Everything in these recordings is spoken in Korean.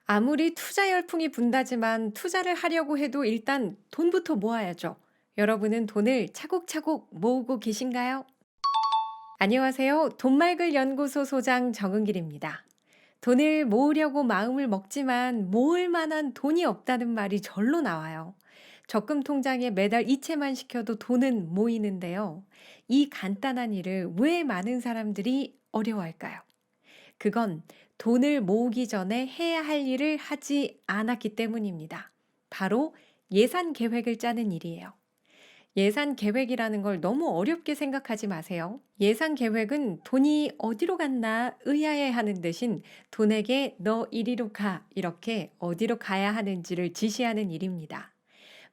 아무리 투자 열풍이 분다지만 투자를 하려고 해도 일단 돈부터 모아야죠. 여러분은 돈을 차곡차곡 모으고 계신가요? 안녕하세요. 돈말글 연구소 소장 정은길입니다. 돈을 모으려고 마음을 먹지만 모을 만한 돈이 없다는 말이 절로 나와요. 적금 통장에 매달 이체만 시켜도 돈은 모이는데요. 이 간단한 일을 왜 많은 사람들이 어려워할까요? 그건 돈을 모으기 전에 해야 할 일을 하지 않았기 때문입니다. 바로 예산 계획을 짜는 일이에요. 예산 계획이라는 걸 너무 어렵게 생각하지 마세요. 예산 계획은 돈이 어디로 갔나 의아해하는 대신 돈에게 너 이리로 가 이렇게 어디로 가야 하는지를 지시하는 일입니다.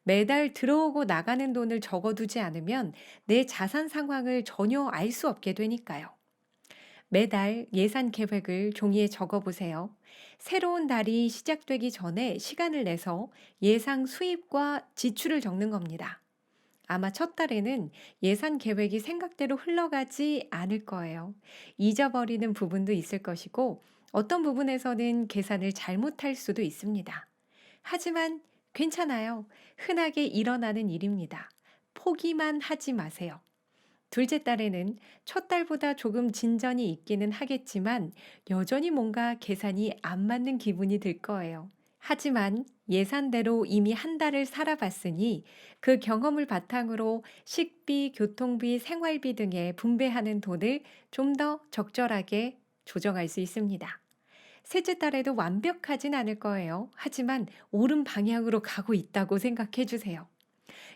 매달 들어오고 나가는 돈을 적어두지 않으면 내 자산 상황을 전혀 알 수 없게 되니까요. 매달 예산 계획을 종이에 적어 보세요. 새로운 달이 시작되기 전에 시간을 내서 예상 수입과 지출을 적는 겁니다. 아마 첫 달에는 예산 계획이 생각대로 흘러가지 않을 거예요. 잊어버리는 부분도 있을 것이고, 어떤 부분에서는 계산을 잘못할 수도 있습니다. 하지만 괜찮아요. 흔하게 일어나는 일입니다. 포기만 하지 마세요. 둘째 딸에는 첫 달보다 조금 진전이 있기는 하겠지만 여전히 뭔가 계산이 안 맞는 기분이 들 거예요. 하지만 예산대로 이미 한 달을 살아봤으니 그 경험을 바탕으로 식비, 교통비, 생활비 등에 분배하는 돈을 좀 더 적절하게 조정할 수 있습니다. 셋째 달에도 완벽하진 않을 거예요. 하지만 옳은 방향으로 가고 있다고 생각해 주세요.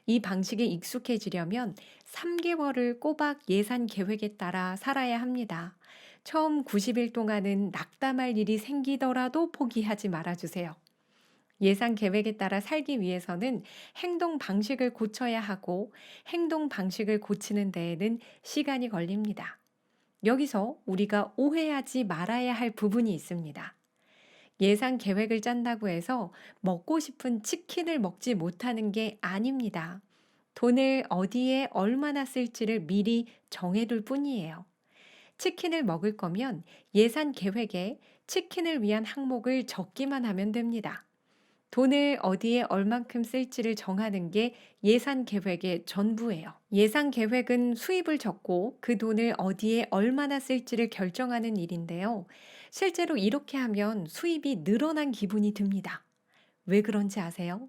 이 방식에 익숙해지려면 3개월을 꼬박 예산 계획에 따라 살아야 합니다. 처음 90일 동안은 낙담할 일이 생기더라도 포기하지 말아주세요. 예산 계획에 따라 살기 위해서는 행동 방식을 고쳐야 하고 행동 방식을 고치는 데에는 시간이 걸립니다. 여기서 우리가 오해하지 말아야 할 부분이 있습니다. 예산 계획을 짠다고 해서 먹고 싶은 치킨을 먹지 못하는 게 아닙니다. 돈을 어디에 얼마나 쓸지를 미리 정해둘 뿐이에요. 치킨을 먹을 거면 예산 계획에 치킨을 위한 항목을 적기만 하면 됩니다. 돈을 어디에 얼만큼 쓸지를 정하는 게 예산 계획의 전부예요. 예산 계획은 수입을 적고 그 돈을 어디에 얼마나 쓸지를 결정하는 일인데요. 실제로 이렇게 하면 수입이 늘어난 기분이 듭니다. 왜 그런지 아세요?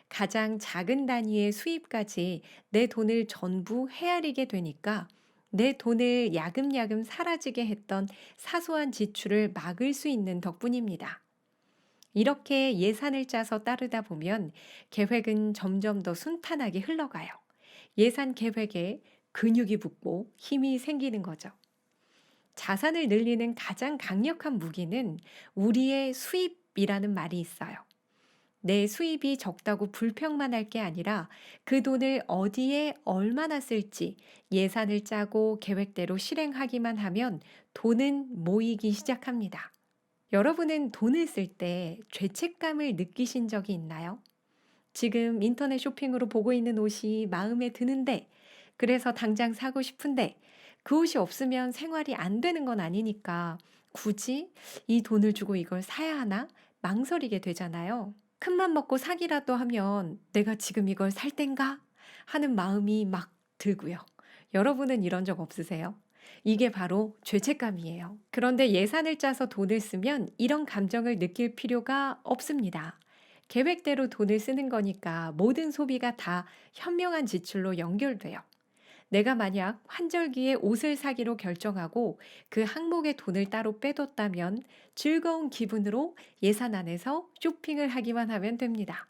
가장 작은 단위의 수입까지 내 돈을 전부 헤아리게 되니까 내 돈을 야금야금 사라지게 했던 사소한 지출을 막을 수 있는 덕분입니다. 이렇게 예산을 짜서 따르다 보면 계획은 점점 더 순탄하게 흘러가요. 예산 계획에 근육이 붙고 힘이 생기는 거죠. 자산을 늘리는 가장 강력한 무기는 우리의 수입이라는 말이 있어요. 내 수입이 적다고 불평만 할 게 아니라 그 돈을 어디에 얼마나 쓸지 예산을 짜고 계획대로 실행하기만 하면 돈은 모이기 시작합니다. 여러분은 돈을 쓸 때 죄책감을 느끼신 적이 있나요? 지금 인터넷 쇼핑으로 보고 있는 옷이 마음에 드는데, 그래서 당장 사고 싶은데, 그 옷이 없으면 생활이 안 되는 건 아니니까 굳이 이 돈을 주고 이걸 사야 하나? 망설이게 되잖아요. 큰맘 먹고 사기라도 하면 내가 지금 이걸 살 땐가? 하는 마음이 막 들고요. 여러분은 이런 적 없으세요? 이게 바로 죄책감이에요. 그런데 예산을 짜서 돈을 쓰면 이런 감정을 느낄 필요가 없습니다. 계획대로 돈을 쓰는 거니까 모든 소비가 다 현명한 지출로 연결돼요. 내가 만약 환절기에 옷을 사기로 결정하고 그 항목에 돈을 따로 빼뒀다면 즐거운 기분으로 예산 안에서 쇼핑을 하기만 하면 됩니다.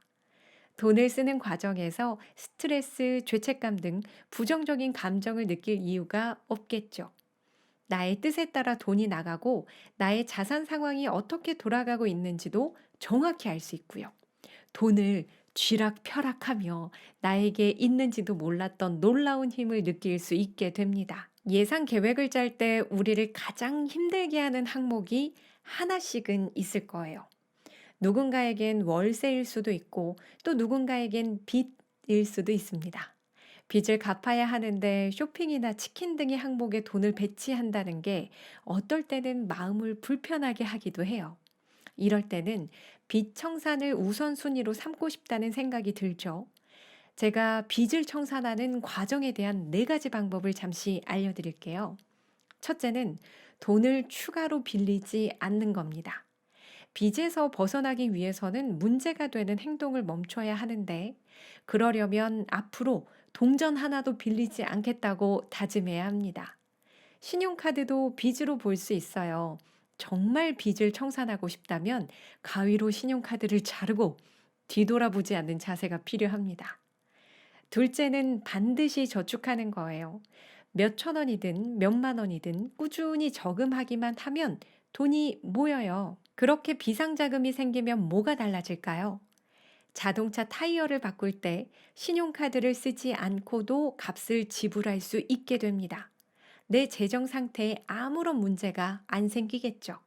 돈을 쓰는 과정에서 스트레스, 죄책감 등 부정적인 감정을 느낄 이유가 없겠죠. 나의 뜻에 따라 돈이 나가고 나의 자산 상황이 어떻게 돌아가고 있는지도 정확히 알 수 있고요. 돈을 쥐락펴락하며 나에게 있는지도 몰랐던 놀라운 힘을 느낄 수 있게 됩니다. 예산 계획을 짤 때 우리를 가장 힘들게 하는 항목이 하나씩은 있을 거예요. 누군가에겐 월세일 수도 있고 또 누군가에겐 빚일 수도 있습니다. 빚을 갚아야 하는데 쇼핑이나 치킨 등의 항목에 돈을 배치한다는 게 어떨 때는 마음을 불편하게 하기도 해요. 이럴 때는 빚 청산을 우선순위로 삼고 싶다는 생각이 들죠. 제가 빚을 청산하는 과정에 대한 네 가지 방법을 잠시 알려드릴게요. 첫째는 돈을 추가로 빌리지 않는 겁니다. 빚에서 벗어나기 위해서는 문제가 되는 행동을 멈춰야 하는데, 그러려면 앞으로 동전 하나도 빌리지 않겠다고 다짐해야 합니다. 신용카드도 빚으로 볼 수 있어요. 정말 빚을 청산하고 싶다면 가위로 신용카드를 자르고 뒤돌아보지 않는 자세가 필요합니다. 둘째는 반드시 저축하는 거예요. 몇 천 원이든 몇만 원이든 꾸준히 저금하기만 하면 돈이 모여요. 그렇게 비상자금이 생기면 뭐가 달라질까요? 자동차 타이어를 바꿀 때 신용카드를 쓰지 않고도 값을 지불할 수 있게 됩니다. 내 재정 상태에 아무런 문제가 안 생기겠죠.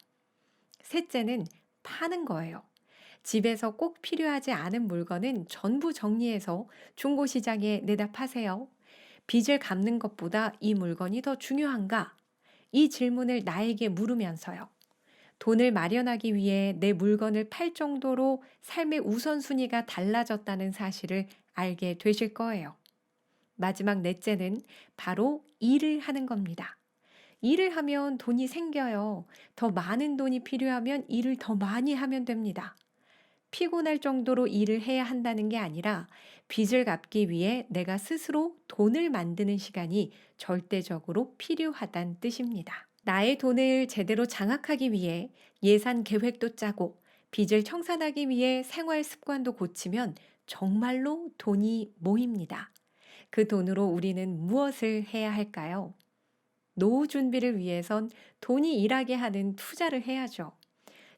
셋째는 파는 거예요. 집에서 꼭 필요하지 않은 물건은 전부 정리해서 중고시장에 내다 파세요. 빚을 갚는 것보다 이 물건이 더 중요한가? 이 질문을 나에게 물으면서요. 돈을 마련하기 위해 내 물건을 팔 정도로 삶의 우선순위가 달라졌다는 사실을 알게 되실 거예요. 마지막 넷째는 바로 일을 하는 겁니다. 일을 하면 돈이 생겨요. 더 많은 돈이 필요하면 일을 더 많이 하면 됩니다. 피곤할 정도로 일을 해야 한다는 게 아니라 빚을 갚기 위해 내가 스스로 돈을 만드는 시간이 절대적으로 필요하다는 뜻입니다. 나의 돈을 제대로 장악하기 위해 예산 계획도 짜고 빚을 청산하기 위해 생활 습관도 고치면 정말로 돈이 모입니다. 그 돈으로 우리는 무엇을 해야 할까요? 노후 준비를 위해선 돈이 일하게 하는 투자를 해야죠.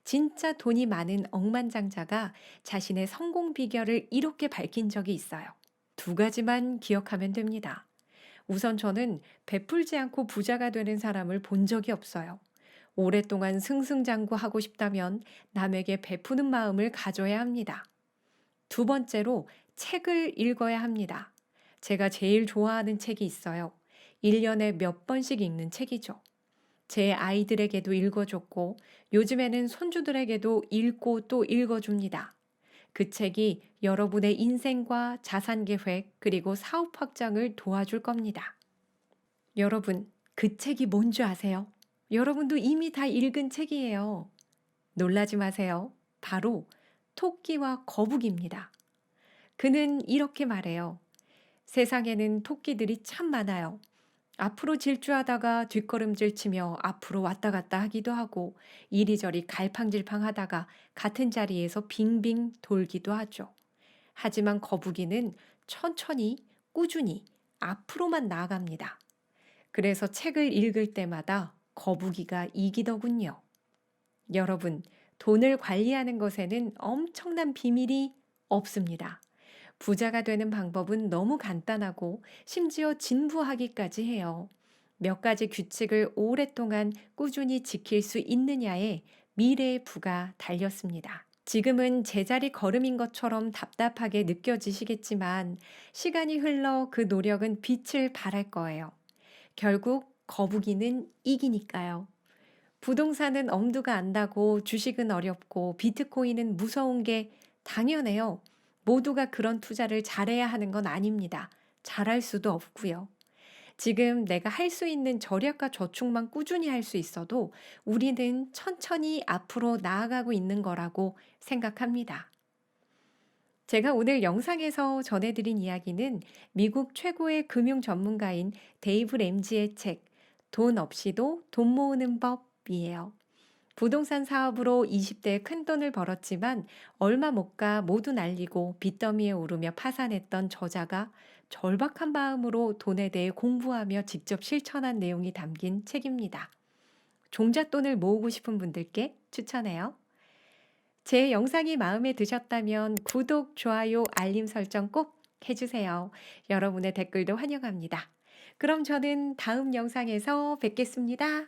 진짜 돈이 많은 억만장자가 자신의 성공 비결을 이렇게 밝힌 적이 있어요. 두 가지만 기억하면 됩니다. 우선 저는 베풀지 않고 부자가 되는 사람을 본 적이 없어요. 오랫동안 승승장구하고 싶다면 남에게 베푸는 마음을 가져야 합니다. 두 번째로 책을 읽어야 합니다. 제가 제일 좋아하는 책이 있어요. 1년에 몇 번씩 읽는 책이죠. 제 아이들에게도 읽어줬고 요즘에는 손주들에게도 읽고 또 읽어줍니다. 그 책이 여러분의 인생과 자산 계획 그리고 사업 확장을 도와줄 겁니다. 여러분, 그 책이 뭔지 아세요? 여러분도 이미 다 읽은 책이에요. 놀라지 마세요. 바로 토끼와 거북이입니다. 그는 이렇게 말해요. 세상에는 토끼들이 참 많아요. 앞으로 질주하다가 뒷걸음질 치며 앞으로 왔다 갔다 하기도 하고 이리저리 갈팡질팡하다가 같은 자리에서 빙빙 돌기도 하죠. 하지만 거북이는 천천히 꾸준히 앞으로만 나아갑니다. 그래서 책을 읽을 때마다 거북이가 이기더군요. 여러분, 돈을 관리하는 것에는 엄청난 비밀이 없습니다. 부자가 되는 방법은 너무 간단하고 심지어 진부하기까지 해요. 몇 가지 규칙을 오랫동안 꾸준히 지킬 수 있느냐에 미래의 부가 달렸습니다. 지금은 제자리 걸음인 것처럼 답답하게 느껴지시겠지만 시간이 흘러 그 노력은 빛을 발할 거예요. 결국 거북이는 이기니까요. 부동산은 엄두가 안 나고 주식은 어렵고 비트코인은 무서운 게 당연해요. 모두가 그런 투자를 잘해야 하는 건 아닙니다. 잘할 수도 없고요. 지금 내가 할 수 있는 절약과 저축만 꾸준히 할 수 있어도 우리는 천천히 앞으로 나아가고 있는 거라고 생각합니다. 제가 오늘 영상에서 전해드린 이야기는 미국 최고의 금융 전문가인 데이브 램지의 책, 돈 없이도 돈 모으는 법이에요. 부동산 사업으로 20대에 큰 돈을 벌었지만 얼마 못 가 모두 날리고 빚더미에 오르며 파산했던 저자가 절박한 마음으로 돈에 대해 공부하며 직접 실천한 내용이 담긴 책입니다. 종잣돈을 모으고 싶은 분들께 추천해요. 제 영상이 마음에 드셨다면 구독, 좋아요, 알림 설정 꼭 해주세요. 여러분의 댓글도 환영합니다. 그럼 저는 다음 영상에서 뵙겠습니다.